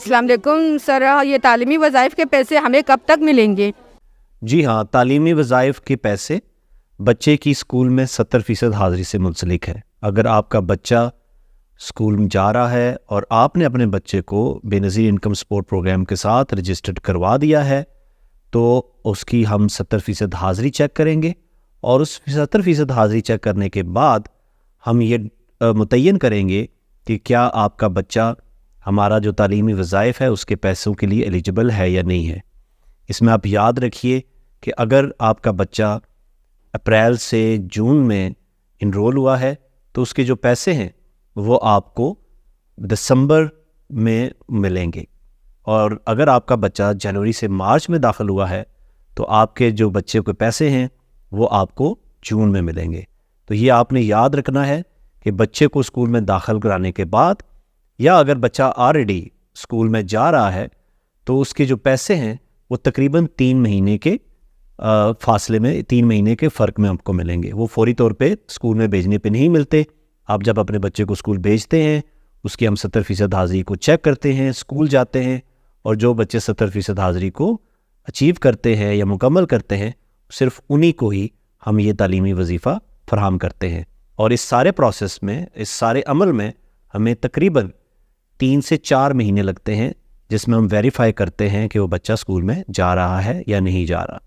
السلام علیکم سر، یہ تعلیمی وظائف کے پیسے ہمیں کب تک ملیں گے؟ جی ہاں، تعلیمی وظائف کے پیسے بچے کی اسکول میں 70% حاضری سے منسلک ہے۔ اگر آپ کا بچہ اسکول میں جا رہا ہے اور آپ نے اپنے بچے کو بے نظیر انکم سپورٹ پروگرام کے ساتھ رجسٹرڈ کروا دیا ہے تو اس کی ہم 70% حاضری چیک کریں گے، اور اس 70% حاضری چیک کرنے کے بعد ہم یہ متعین کریں گے کہ کیا آپ کا بچہ ہمارا جو تعلیمی وظائف ہے اس کے پیسوں کے لیے ایلیجبل ہے یا نہیں ہے۔ اس میں آپ یاد رکھیے کہ اگر آپ کا بچہ اپریل سے جون میں انرول ہوا ہے تو اس کے جو پیسے ہیں وہ آپ کو دسمبر میں ملیں گے، اور اگر آپ کا بچہ جنوری سے مارچ میں داخل ہوا ہے تو آپ کے جو بچے کے پیسے ہیں وہ آپ کو جون میں ملیں گے۔ تو یہ آپ نے یاد رکھنا ہے کہ بچے کو اسکول میں داخل کرانے کے بعد، یا اگر بچہ آلریڈی اسکول میں جا رہا ہے تو اس کے جو پیسے ہیں وہ تقریباً 3 مہینے کے فاصلے میں، 3 مہینے کے فرق میں آپ کو ملیں گے۔ وہ فوری طور پہ اسکول میں بھیجنے پہ نہیں ملتے۔ آپ جب اپنے بچے کو اسکول بھیجتے ہیں اس کی ہم 70% حاضری کو چیک کرتے ہیں، اسکول جاتے ہیں، اور جو بچے 70% حاضری کو اچیو کرتے ہیں یا مکمل کرتے ہیں صرف انہی کو ہی ہم یہ تعلیمی وظیفہ فراہم کرتے ہیں۔ اور اس سارے پروسیس میں، اس سارے عمل میں ہمیں تقریباً 3 سے 4 مہینے لگتے ہیں، جس میں ہم ویریفائی کرتے ہیں کہ وہ بچہ اسکول میں جا رہا ہے یا نہیں جا رہا۔